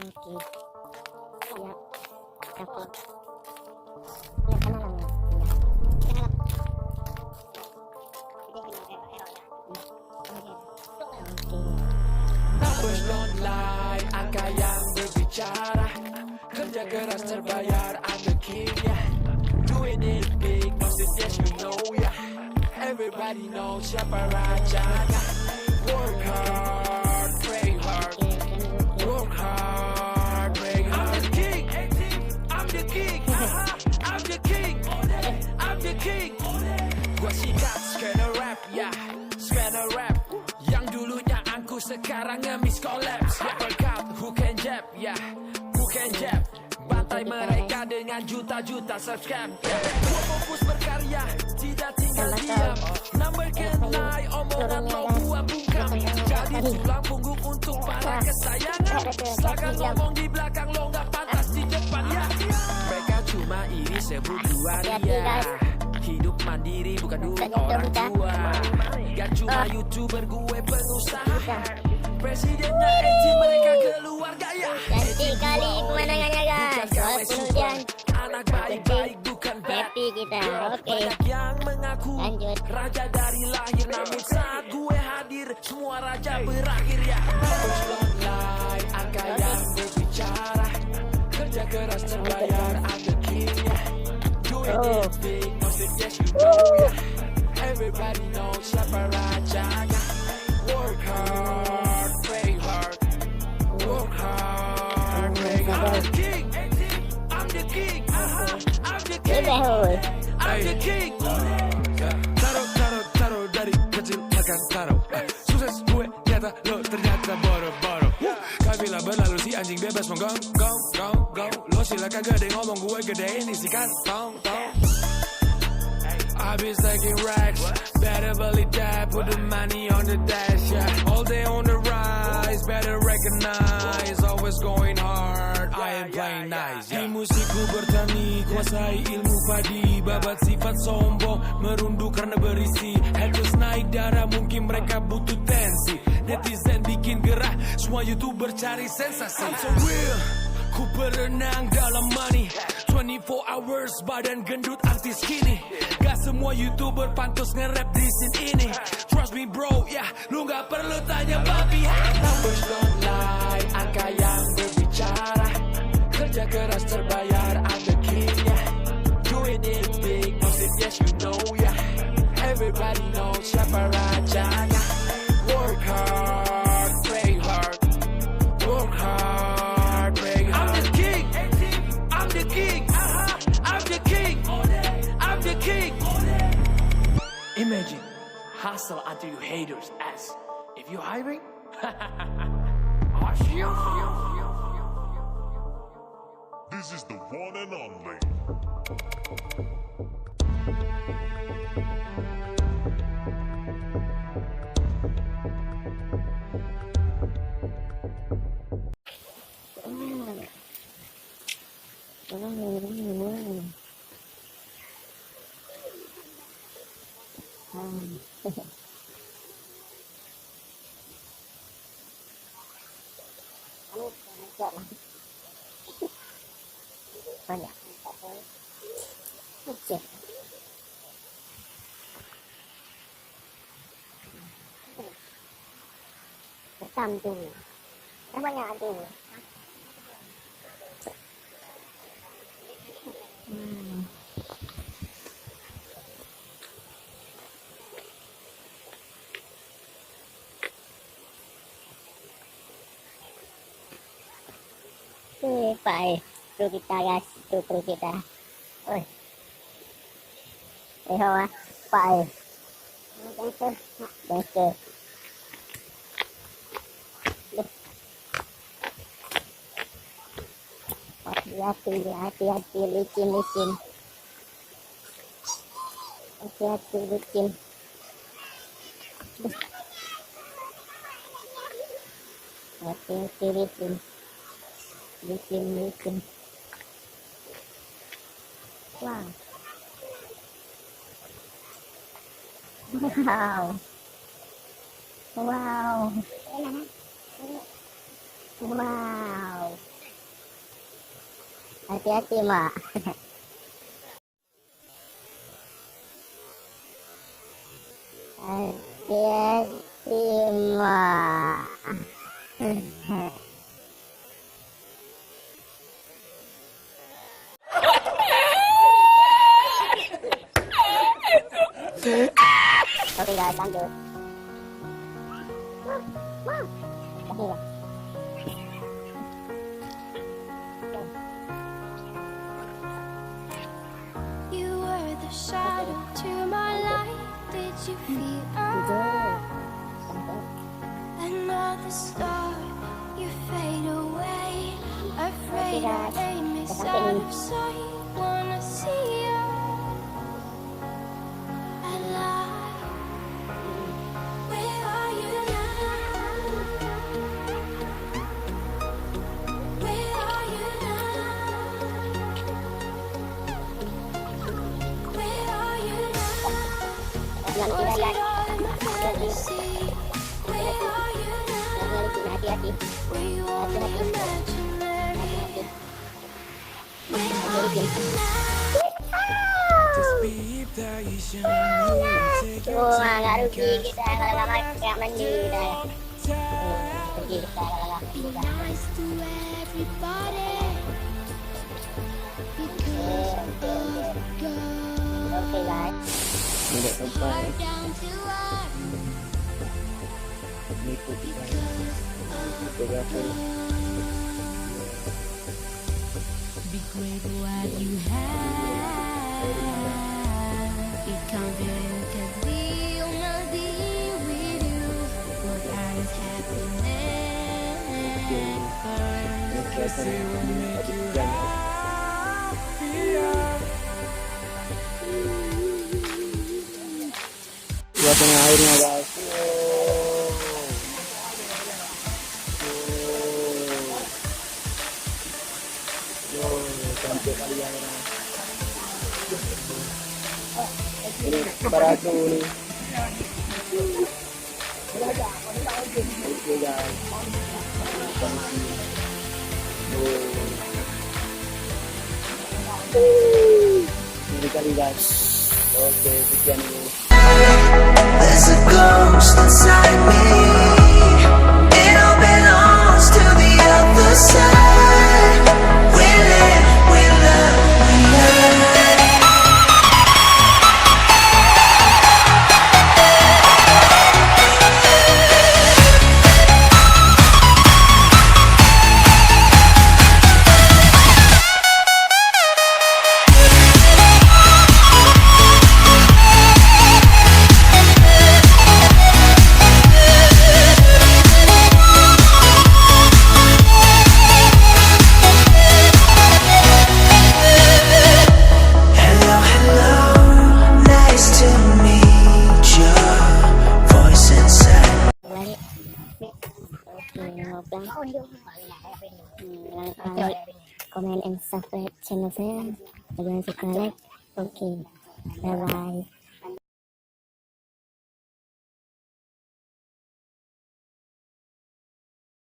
Oke, siap. Oke. Ya, kanan namanya. Numbers don't lie, angka yang berbicara. Kerja keras terbayar, I'm the king, yeah. Doing it big, maksud yes you know, yeah. Everybody knows siapa rajanya. Work hard, pray hard. Work hard, pray hard. I'm the king, I'm the king, I'm the king, I'm the king. Gua sikat skena rap, ya, skena rap. Yang dulunya angku sekarang ngemis collapse. Rapper cut, who can jab, ya, who can jab. Bantai mereka dengan juta-juta subscribe, ya. Gua fokus berkarya, tidak tinggal diam. Number kenai, omongan lo buat bungkam. Jadi tulang punggung untuk para kesayangan. Silakan ngomong di belakang lo, nggak pantas di depan, ya. Mereka cuma iri sebut waria. Hidup mandiri bukan duit orang tua. Gak cuma youtuber, gue pengusaha. Presidennya Eci, mereka keluarga, ya. Ganti kali pemandangannya guys. Walaupun hujan, anak baik-baik bukan happy kita. Oke, banyak yang mengaku lanjut. raja dari lahir, namun saat gue hadir semua raja berakhir, ya. Numbers don't lie, angka yang berbicara. Kerja keras terbayar, I'm the king, ya. Doing it big, maksud yes you know, ya. Everybody knows siapa rajanya. Work hard, pray hard. Work hard, pray hard. I'm the king, I'm the king, I'm the king, I'm the king. Taruh dari kecil makan taruh. Sukses gue nyata, lo ternyata boro-boro. Kau bilang berlalu si anjing bebas menggong, gong, gong, gong. Lo silakan gede ngomong, gue gedein isi kantong, tong. Habis taking racks, better believe that, put the money on the dash, yeah. All day on the rise, better recognize, always going hard, I am playing nice, yeah. Di musikku bertani, kuasai ilmu padi, babat sifat sombong, merunduk karena berisi. Haters naik darah, mungkin mereka butuh tensi. Netizen bikin gerah, semua YouTuber cari sensasi. I'm so real, ku berenang dalam money. 24 hours badan gendut artis kini. Gak semua YouTuber pantas nge-rap di scene ini. Trust me bro, ya, lu gak perlu tanya papi. Numbers don't lie, angka yang berbicara. Kerja keras terbayar, I'm the king, yeah. Doing it big, maksud yes you know, ya. Everybody knows siapa rajanya. Work hard, pray hard. Work hard, pray hard. I'm the king, I'm the king, I'm the king, I'm the king. Imagine, hustle until you haters ask if you hiring. This is the one and only. Banyak. Oke. Bertampung. Banyak ada. Phải kru kita guys, itu kru kita. Oi. Eho phải. Gangster. Hati-hati licin. Hati-hati licin. Hati-hati licin. Licin. Wow. Wow. Hati-hati, Mak. Hati-hati, Mak. Oke guys, lanjut. Kasih ya. You were the shadow to my light. Did you feel another star? You fade away. Afraid our aim is out of sight. Wanna see you alive. Where are you now? Where are you now? Where are you now? Jangan Was tidak it all in my fantasy? Where are you now? hati-hati. Were you only imaginary? Where are you now? Cuma nggak rugi kita kalau nggak mandi kita ya. Rugi kita kalau nggak mandi Be kita. nice to everybody because of God. Oke guys. Heart down to earth because of God. Be grateful what you have. Be confident 'cause we'll not be with you. What is happening first? Suasana airnya guys. Cantik kali ya. Ini baraku nih. Oke guys. Ini kali guys. Oke, sekian dulu. There's a ghost inside me. It all belongs to the other side. We live, we love, we learn. Hello, hello, nice to meet your voice inside. Balik. Oke, mau pulang. Jangan lupa like, comment, and subscribe channel saya. Jangan suka like. Oke, bye bye.